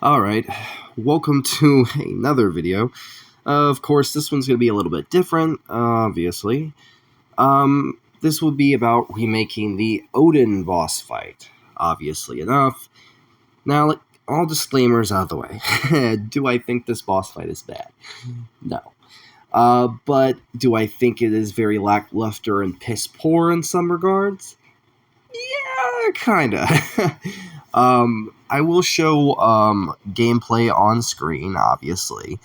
Alright, welcome to another video. Of course, this one's going to be a little bit different, obviously. This will be about remaking the Odin boss fight, obviously enough. Now, all disclaimers out of the way. Do I think this boss fight is bad? No. But do I think it is very lackluster and piss poor in some regards? Yeah, kinda. I will show gameplay on screen, obviously.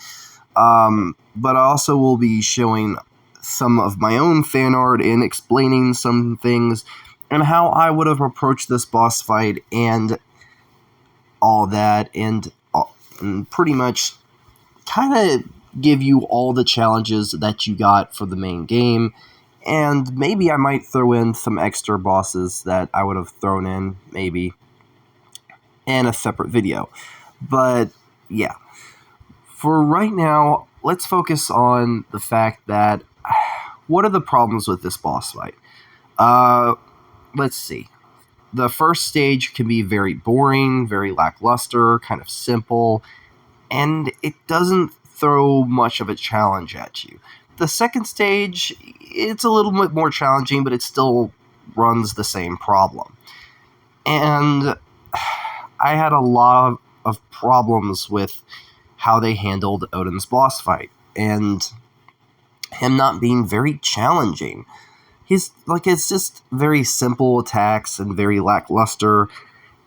But I also will be showing some of my own fan art and explaining some things and how I would have approached this boss fight and all that, and pretty much kind of give you all the challenges that you got for the main game. And maybe I might throw in some extra bosses that I would have thrown in, maybe, in a separate video. But, yeah. For right now, let's focus on the fact that, what are the problems with this boss fight? Let's see. The first stage can be very boring, very lackluster, kind of simple, and it doesn't throw much of a challenge at you. The second stage, it's a little bit more challenging, but it still runs the same problem. And I had a lot of problems with how they handled Odin's boss fight, and him not being very challenging. It's just very simple attacks and very lackluster,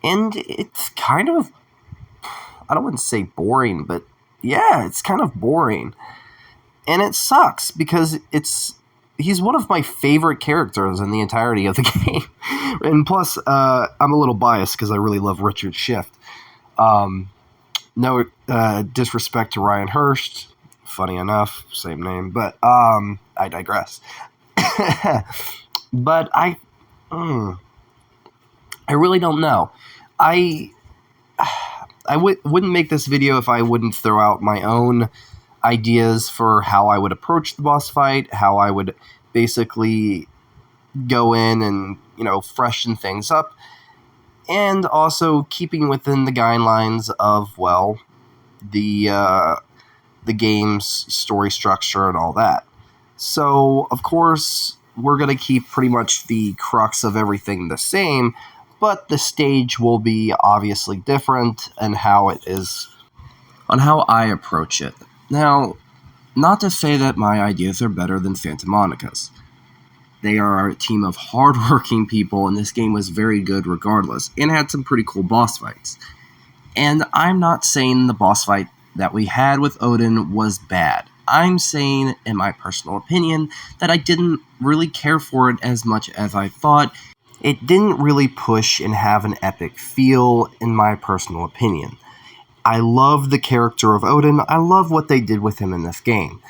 and it's kind of, I don't want to say boring, but yeah, it's kind of boring. And it sucks because he's one of my favorite characters in the entirety of the game. And plus, I'm a little biased because I really love Richard Schiff. No disrespect to Ryan Hurst. Funny enough, same name. But I digress. But I really don't know. I wouldn't make this video if I wouldn't throw out my own ideas for how I would approach the boss fight, how I would basically go in and, freshen things up, and also keeping within the guidelines of, well, the game's story structure and all that. So, of course, we're going to keep pretty much the crux of everything the same, but the stage will be obviously different and how it is, on how I approach it. Now, not to say that my ideas are better than Santa Monica's. They are a team of hardworking people, and this game was very good regardless, and had some pretty cool boss fights. And I'm not saying the boss fight that we had with Odin was bad. I'm saying, in my personal opinion, that I didn't really care for it as much as I thought. It didn't really push and have an epic feel, in my personal opinion. I love the character of Odin. I love what they did with him in this game.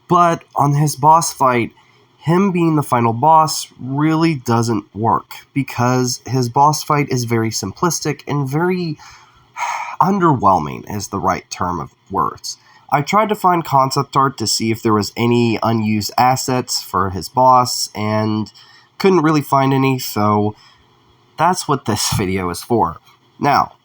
But on his boss fight, him being the final boss really doesn't work, because his boss fight is very simplistic and very underwhelming is the right term of words. I tried to find concept art to see if there was any unused assets for his boss, and couldn't really find any, so that's what this video is for. Now,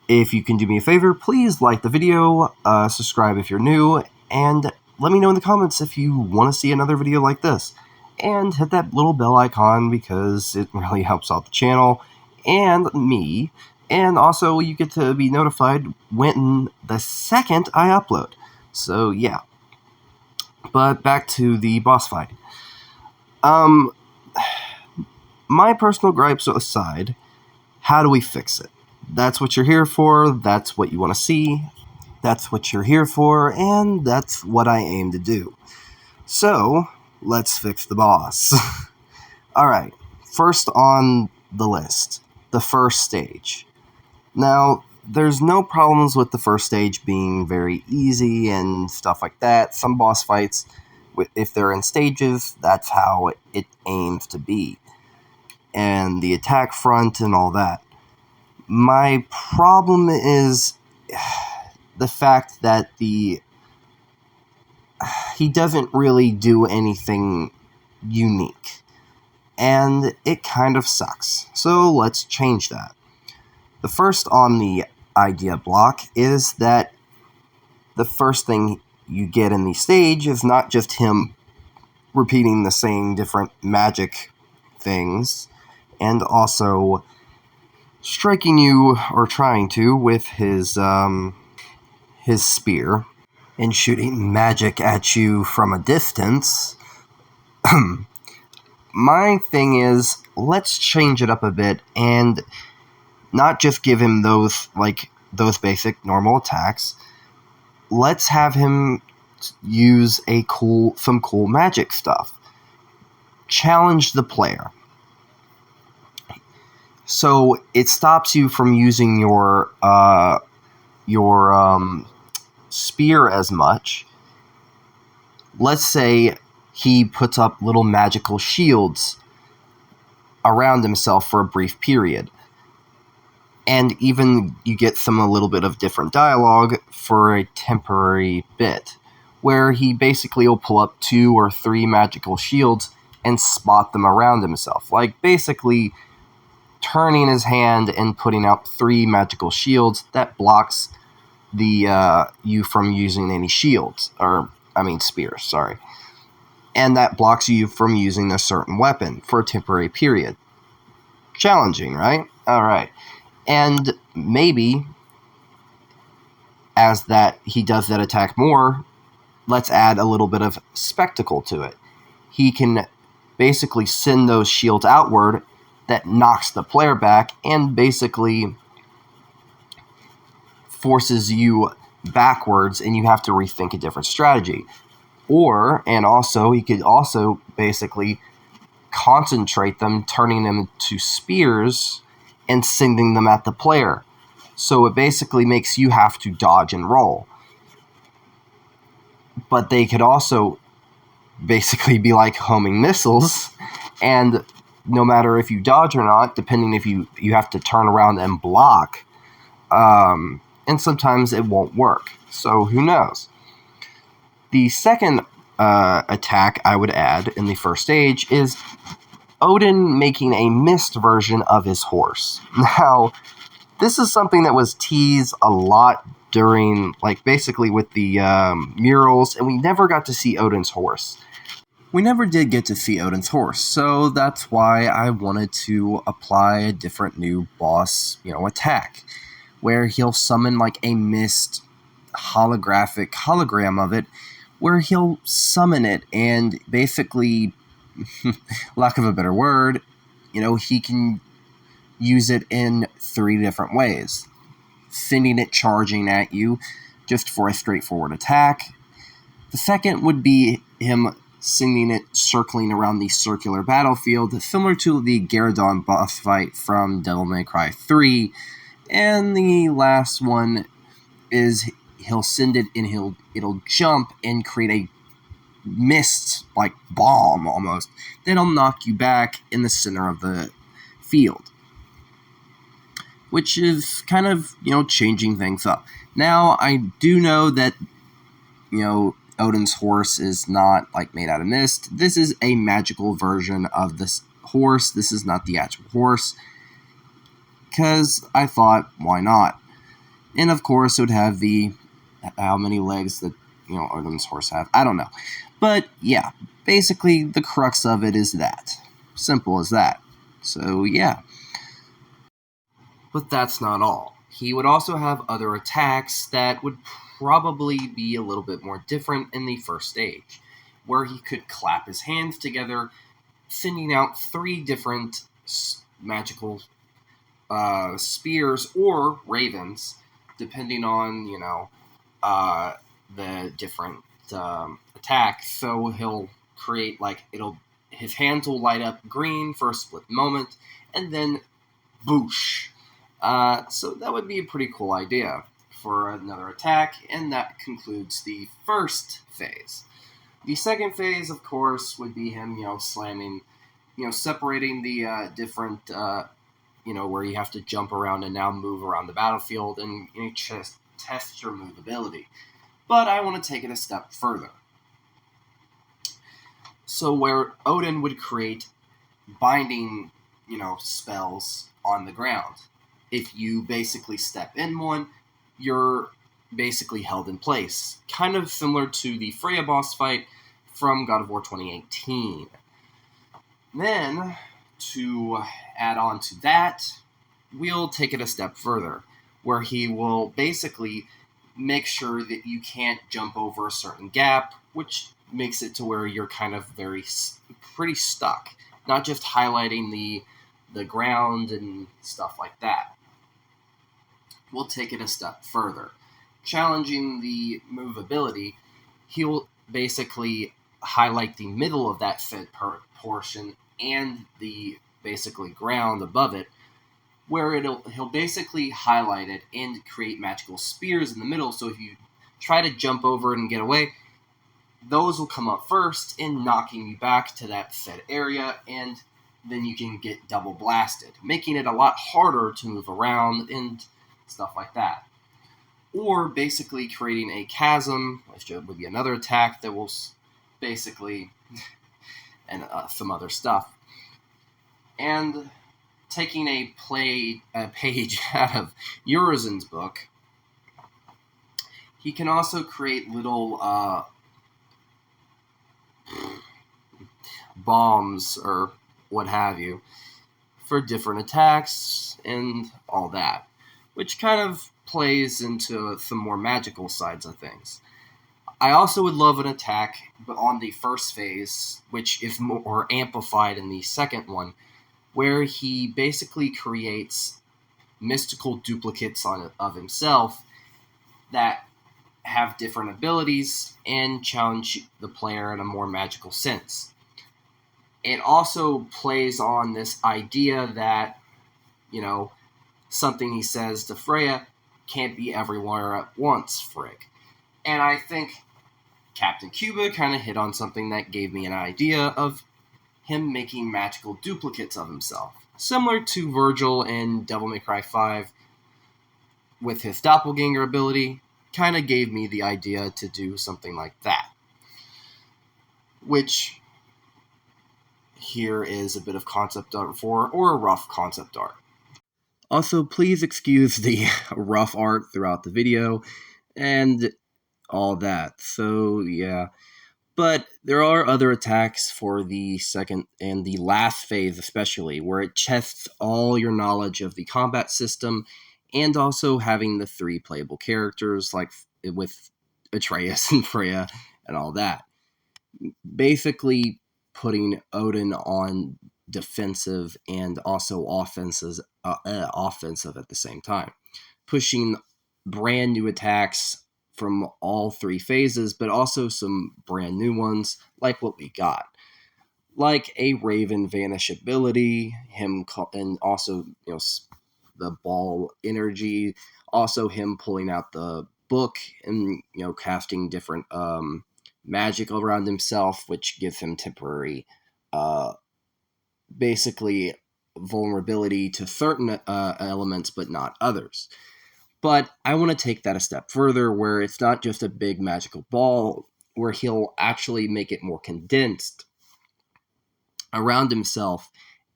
if you can do me a favor, please like the video, subscribe if you're new, and let me know in the comments if you want to see another video like this. And hit that little bell icon because it really helps out the channel and me. And also, you get to be notified when the second I upload. So, yeah. But back to the boss fight. My personal gripes aside, how do we fix it? That's what you're here for, that's what you want to see, that's what you're here for, and that's what I aim to do. So, let's fix the boss. Alright, first on the list, the first stage. Now, there's no problems with the first stage being very easy and stuff like that. Some boss fights, if they're in stages, that's how it aims to be. And the attack front and all that. My problem is the fact that he doesn't really do anything unique. And it kind of sucks. So let's change that. The first on the idea block is that the first thing you get in the stage is not just him repeating the same different magic things, and also striking you, or trying to, with his spear, and shooting magic at you from a distance. My thing is, let's change it up a bit, and not just give him those basic normal attacks. Let's have him use some cool magic stuff. Challenge the player. So it stops you from using your spear as much. Let's say he puts up little magical shields around himself for a brief period. And even you get a little bit of different dialogue for a temporary bit, where he basically will pull up 2 or 3 magical shields and spot them around himself. Like, basically turning his hand and putting out 3 magical shields that blocks you from using any shields, spears, sorry. And that blocks you from using a certain weapon for a temporary period. Challenging, right? Alright. And maybe, as he does that attack more, let's add a little bit of spectacle to it. He can basically send those shields outward that knocks the player back and basically forces you backwards, and you have to rethink a different strategy. He could also basically concentrate them, turning them into spears and sending them at the player. So it basically makes you have to dodge and roll. But they could also basically be like homing missiles, and no matter if you dodge or not, depending if you have to turn around and block, and sometimes it won't work. So who knows? The second attack I would add in the first stage is Odin making a mist version of his horse. Now, this is something that was teased a lot during, basically with the murals, and we never got to see Odin's horse. We never did get to see Odin's horse, so that's why I wanted to apply a different new boss, attack, where he'll summon a mist hologram of it, where he'll summon it, and basically, lack of a better word, he can use it in 3 different ways. Sending it charging at you just for a straightforward attack. The second would be him sending it circling around the circular battlefield, similar to the Gyarados boss fight from Devil May Cry 3. And the last one is he'll send it and it'll jump and create a mist, bomb almost, that'll knock you back in the center of the field. Which is kind of, changing things up. Now, I do know that, Odin's horse is not, made out of mist. This is a magical version of this horse. This is not the actual horse. Because I thought, why not? And, of course, it would have how many legs that, Odin's horse have. I don't know. But, yeah, basically, the crux of it is that. Simple as that. So, yeah. But that's not all. He would also have other attacks that would probably be a little bit more different in the first stage, where he could clap his hands together, sending out 3 different magical spears or ravens, depending on, the different attacks. So he'll create, his hands will light up green for a split moment, and then boosh. So that would be a pretty cool idea for another attack, and that concludes the first phase. The second phase, of course, would be him, slamming, separating the different, where you have to jump around and now move around the battlefield and just test your movability. But I want to take it a step further. So where Odin would create binding, spells on the ground. if you basically step in one, you're basically held in place. Kind of similar to the Freya boss fight from God of War 2018. Then, to add on to that, we'll take it a step further, where he will basically make sure that you can't jump over a certain gap, which makes it to where you're kind of pretty stuck. Not just highlighting the ground and stuff like that. We'll take it a step further. Challenging the movability, he'll basically highlight the middle of that fit portion and the basically ground above it, where he'll basically highlight it and create magical spears in the middle, so if you try to jump over it and get away, those will come up first and knocking you back to that said area, and then you can get double blasted, making it a lot harder to move around and stuff like that. Or basically creating a chasm, which would be another attack that will basically, and some other stuff. And taking a page out of Urizen's book, he can also create little bombs or what have you for different attacks and all that, which kind of plays into some more magical sides of things. I also would love an attack, but on the first phase, which is more amplified in the second one, where he basically creates mystical duplicates of himself that have different abilities and challenge the player in a more magical sense. It also plays on this idea that, something he says to Freya can't be everywhere at once, Frick. And I think Captain Cuba kind of hit on something that gave me an idea of him making magical duplicates of himself. Similar to Virgil in Devil May Cry 5 with his doppelganger ability, kind of gave me the idea to do something like that. Which here is a bit of concept art or a rough concept art. Also, please excuse the rough art throughout the video and all that. So, yeah. But there are other attacks for the second and the last phase especially, where it tests all your knowledge of the combat system and also having the 3 playable characters, like with Atreus and Freya and all that. Basically putting Odin on defensive and also offensive at the same time. Pushing brand new attacks from all 3 phases, but also some brand new ones, like what we got. Like a Raven Vanish ability, and also, the ball energy, also him pulling out the book and, casting different magic around himself, which gives him temporary, basically vulnerability to certain elements, but not others. But I want to take that a step further, where it's not just a big magical ball, where he'll actually make it more condensed around himself,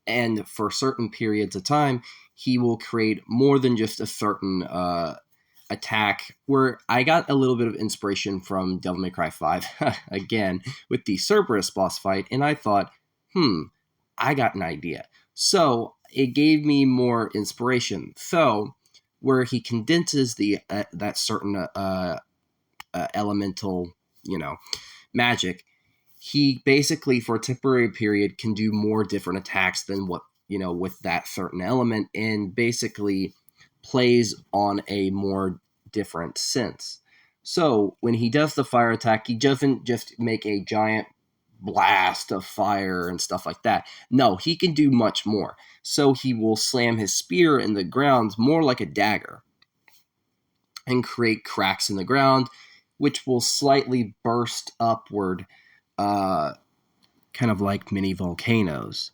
and for certain periods of time, he will create more than just a certain attack, where I got a little bit of inspiration from Devil May Cry 5, again, with the Cerberus boss fight, and I thought, I got an idea. So, it gave me more inspiration. So, where he condenses that certain elemental, magic, he basically, for a temporary period, can do more different attacks than what, with that certain element, and basically plays on a more different sense. So, when he does the fire attack, he doesn't just make a giant blast of fire and stuff like that. No, he can do much more. So he will slam his spear in the ground more like a dagger and create cracks in the ground, which will slightly burst upward, kind of like mini volcanoes.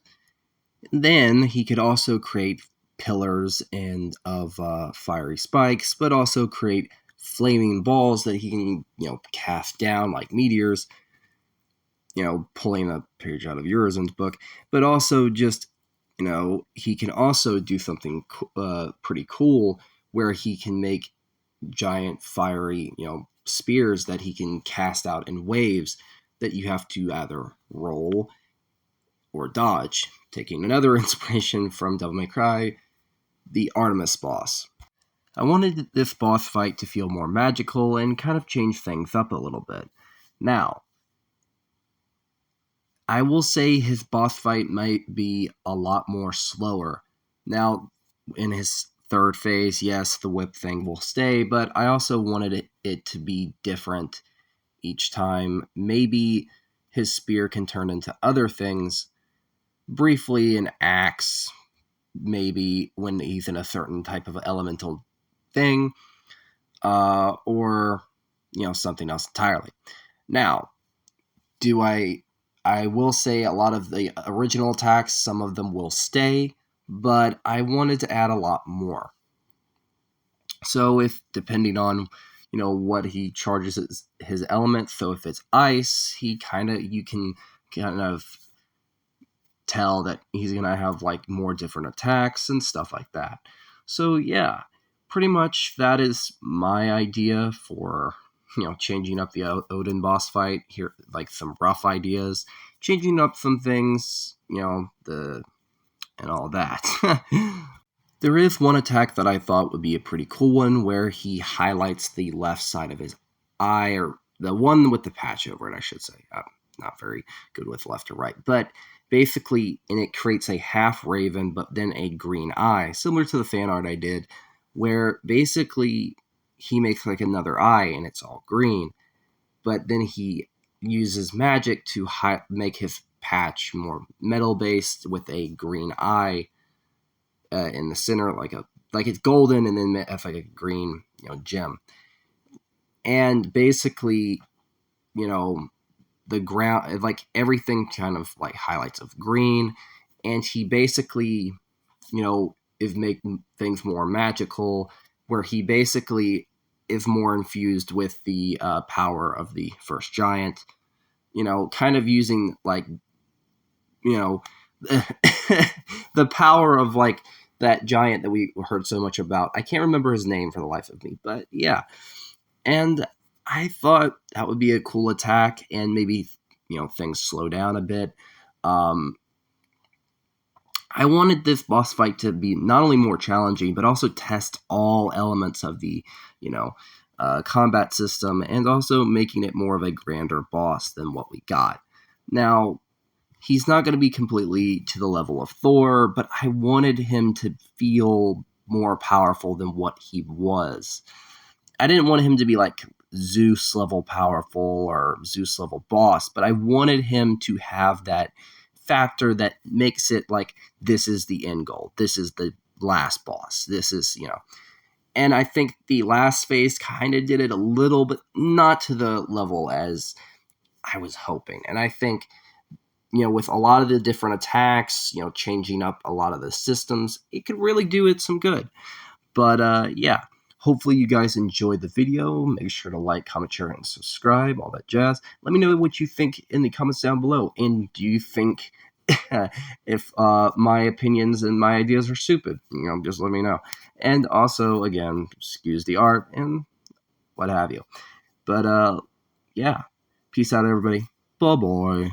Then he could also create pillars and of fiery spikes, but also create flaming balls that he can, cast down like meteors, pulling a page out of Urizen's book, but also just he can also do something pretty cool where he can make giant fiery, spears that he can cast out in waves that you have to either roll or dodge. Taking another inspiration from Devil May Cry, the Artemis boss. I wanted this boss fight to feel more magical and kind of change things up a little bit. Now, I will say his boss fight might be a lot more slower. Now, in his third phase, yes, the whip thing will stay, but I also wanted it to be different each time. Maybe his spear can turn into other things. Briefly, an axe, maybe when he's in a certain type of elemental thing, or something else entirely. Now, I will say a lot of the original attacks, some of them will stay, but I wanted to add a lot more. So if depending on what he charges his element, so if it's ice, you can kind of tell that he's gonna have like more different attacks and stuff like that. So yeah, pretty much that is my idea for changing up the Odin boss fight here, like some rough ideas, changing up some things, and all that. There is one attack that I thought would be a pretty cool one where he highlights the left side of his eye, or the one with the patch over it, I should say. I'm not very good with left or right, but basically, and it creates a half raven, but then a green eye, similar to the fan art I did, where basically he makes like another eye and it's all green, but then he uses magic to make his patch more metal based with a green eye in the center, like it's golden, and then it's like a green gem, and basically the ground, like everything kind of like highlights of green, and he basically is making things more magical, where he basically is more infused with the power of the first giant, kind of using like the power of like that giant that we heard so much about. I can't remember his name for the life of me, but yeah. And I thought that would be a cool attack, and maybe things slow down a bit. I wanted this boss fight to be not only more challenging, but also test all elements of the combat system, and also making it more of a grander boss than what we got. Now, he's not going to be completely to the level of Thor, but I wanted him to feel more powerful than what he was. I didn't want him to be like Zeus level powerful or Zeus level boss, but I wanted him to have that factor that makes it like, this is the end goal. This is the last boss. This is, and I think the last phase kind of did it a little, but not to the level as I was hoping. And I think, with a lot of the different attacks, changing up a lot of the systems, it could really do it some good. But yeah, hopefully you guys enjoyed the video. Make sure to like, comment, share, and subscribe, all that jazz. Let me know what you think in the comments down below. And do you think if my opinions and my ideas are stupid? Just let me know. And also, again, excuse the art and what have you. But yeah, peace out, everybody. Bye-bye.